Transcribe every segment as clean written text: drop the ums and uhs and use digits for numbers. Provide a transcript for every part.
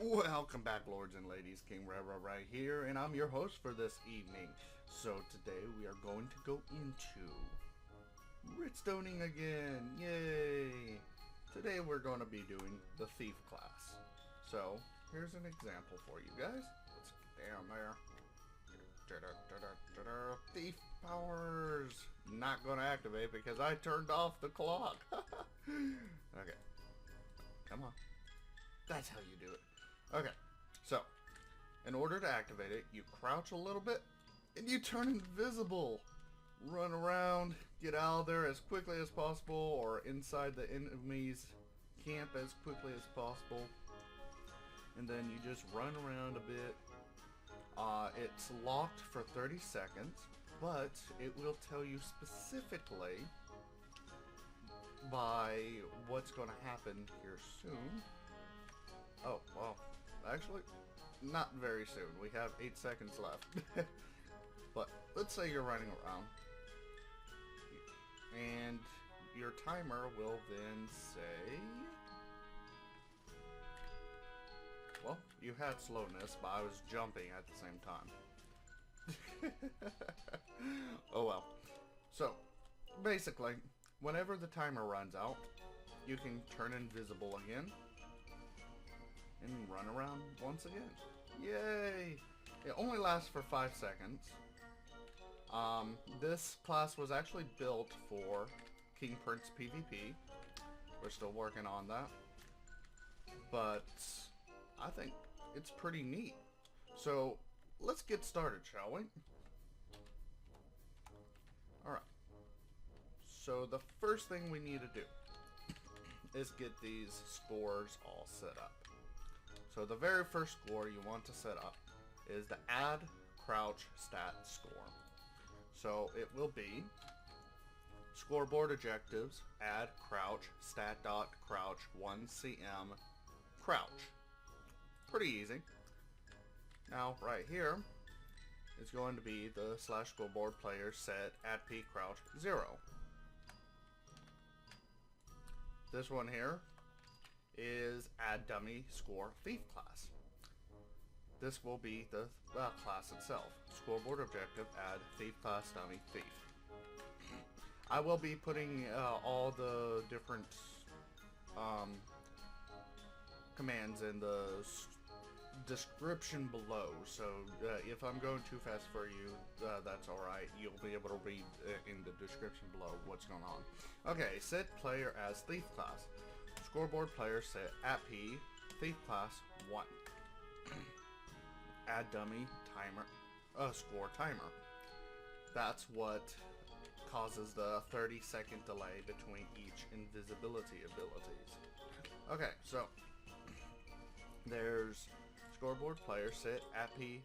Welcome back, lords and ladies. King Rara right here, and I'm your host for this evening. So today we are going to go into Redstoning again. Yay! Today we're going to be doing the Thief class. So here's an example for you guys. Let's get down there. Thief powers. Not going to activate because I turned off the clock. Okay. Come on. That's how you do it. Okay, so, in order to activate it, you crouch a little bit, and you turn invisible. Run around, get out of there as quickly as possible, or inside the enemy's camp as quickly as possible. And then you just run around a bit. It's locked for 30 seconds, but it will tell you specifically by what's going to happen here soon. Oh, well, actually, not very soon. We have 8 seconds left. But let's say you're running around, and your timer will then say, well, you had slowness, but I was jumping at the same time. Oh well. So, basically, whenever the timer runs out, you can turn invisible again and run around once again. Yay! It only lasts for 5 seconds. This class was actually built for King Prince PvP. We're still working on that. But I think it's pretty neat. So let's get started, shall we? Alright. So the first thing we need to do is get these scores all set up. So the very first score you want to set up is the add crouch stat score. So it will be scoreboard objectives, add crouch, stat.crouchOneCm, crouch. Pretty easy. Now right here is going to be the slash scoreboard player set add p crouch 0. This one here is add dummy score TheifClass. This will be the class itself. Scoreboard objective add TheifClass dummy Theif. I will be putting all the different commands in the description below, so if I'm going too fast for you, that's alright. You'll be able to read in the description below what's going on. Okay, set player as TheifClass. Scoreboard player set at P, TheifClass 1. Add dummy timer, score timer. That's what causes the 30-second delay between each invisibility abilities. Okay, so there's scoreboard player set at P,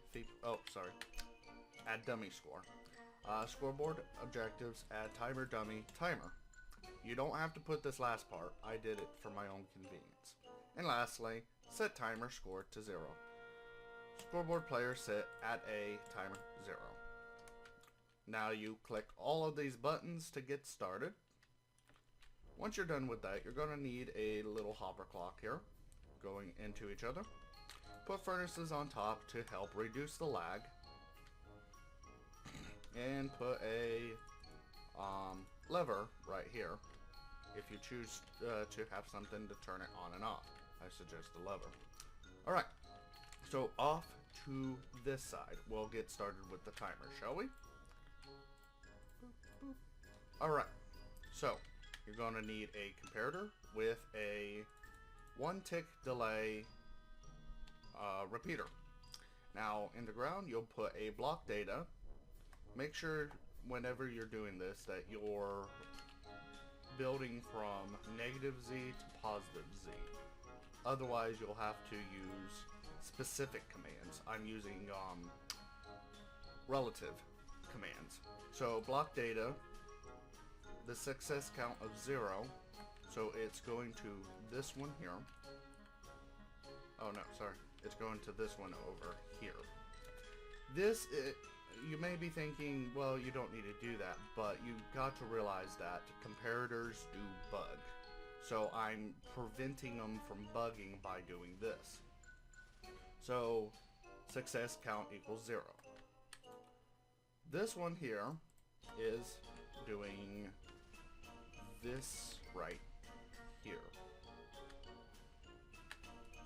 add dummy score. Scoreboard objectives add timer dummy timer. You don't have to put this last part. I did it for my own convenience. And lastly, set timer score to 0. Scoreboard player set at a timer 0. Now you click all of these buttons to get started. Once you're done with that, you're going to need a little hopper clock here going into each other. Put furnaces on top to help reduce the lag. And put a lever right here if you choose to have something to turn it on and off. I suggest the lever. Alright, so off to this side. We'll get started with the timer, shall we? Alright, so you're going to need a comparator with a 1-tick delay repeater. Now in the ground you'll put a block data. Make sure whenever you're doing this that you're building from negative Z to positive Z. Otherwise you'll have to use specific commands. I'm using relative commands. So block data, the success count of 0, so it's going to this one here. Oh no, sorry, it's going to this one over here. This, you may be thinking, well, you don't need to do that, but you got to realize that comparators do bug. So I'm preventing them from bugging by doing this. So success count equals 0. This one here is doing this right here.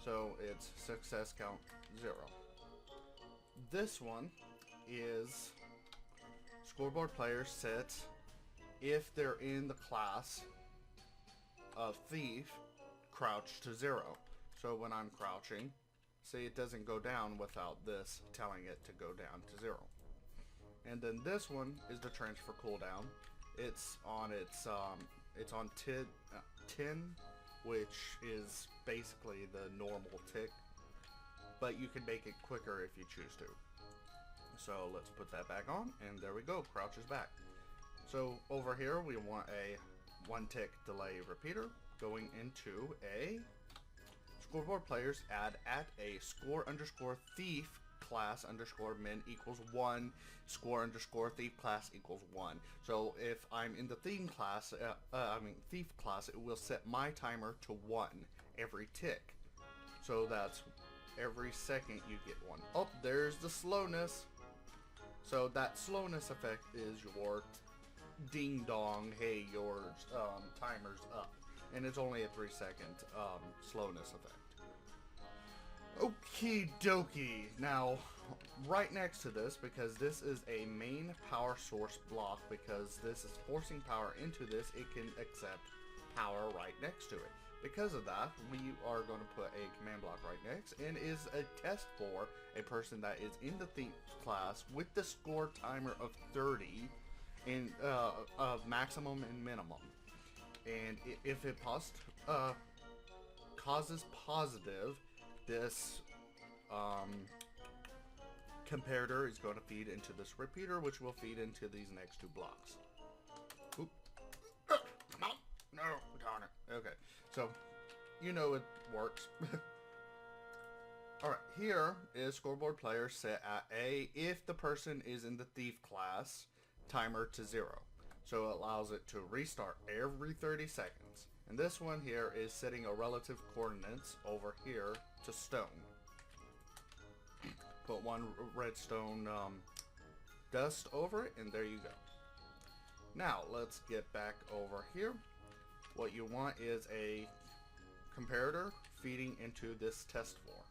So it's success count 0. This one is scoreboard players set if they're in the class of Thief, crouch to 0. So when I'm crouching, see, it doesn't go down without this telling it to go down to 0. And then this one is the transfer cooldown. It's on 10, which is basically the normal tick, but you can make it quicker if you choose to. So let's put that back on, and there we go, crouch is back. So over here we want a 1 tick delay repeater going into a scoreboard players add at a score_TheifClass_min equals 1, score_TheifClass equals 1. So if I'm in the TheifClass, it will set my timer to 1 every tick. So that's every second you get 1. Oh, there's the slowness. So that slowness effect is your ding dong, hey, your timer's up. And it's only a 3-second slowness effect. Okie dokie. Now, right next to this, because this is a main power source block, because this is forcing power into this, it can accept power right next to it. Because of that, we are going to put a command block right next, and is a test for a person that is in the TheifClass with the score timer of 30 and of maximum and minimum. And if it causes positive, this comparator is going to feed into this repeater, which will feed into these next 2 blocks. Oop. Come on. No, darn it. Okay, so you know it works. Alright, here is scoreboard player set at A if the person is in the TheifClass, timer to 0. So it allows it to restart every 30 seconds. And this one here is setting a relative coordinates over here to stone. Put 1 redstone dust over it, and there you go. Now let's get back over here. What you want is a comparator feeding into this testfor.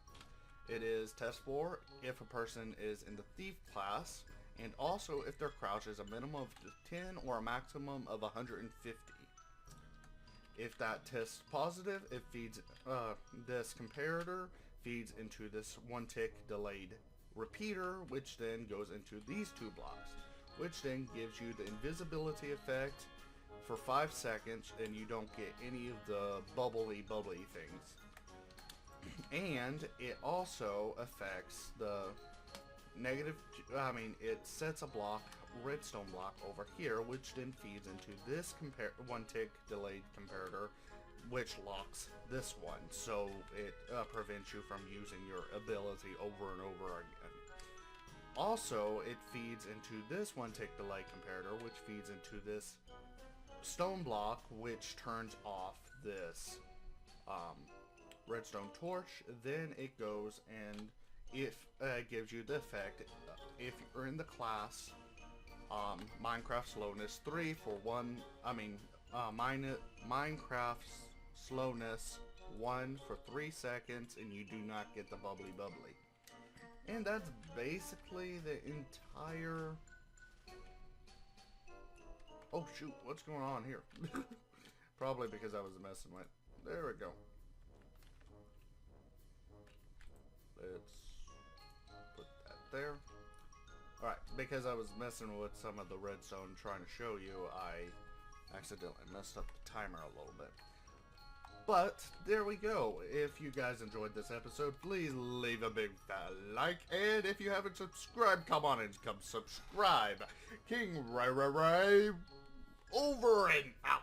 It is testfor if a person is in the TheifClass, and also if their crouch is a minimum of 10 or a maximum of 150. If that tests positive, it feeds this comparator feeds into this 1 tick delayed repeater, which then goes into these 2 blocks, which then gives you the invisibility effect for 5 seconds, and you don't get any of the bubbly things. And it also affects the it sets a block, redstone block over here, which then feeds into this 1 tick delayed comparator, which locks this one, so it prevents you from using your ability over and over again. Also, it feeds into this 1 tick delay comparator, which feeds into this stone block, which turns off this redstone torch. Then it goes and if gives you the effect if you're in the class Minecraft slowness 3 for 1. Minecraft slowness 1 for 3 seconds, and you do not get the bubbly. And that's basically the entire. Oh shoot, what's going on here? Probably because I was messing with. There we go. Let's put that there. Alright, because I was messing with some of the redstone trying to show you, I accidentally messed up the timer a little bit. But, there we go. If you guys enjoyed this episode, please leave a big fat like. And if you haven't subscribed, come on and come subscribe. King Ray, over and out.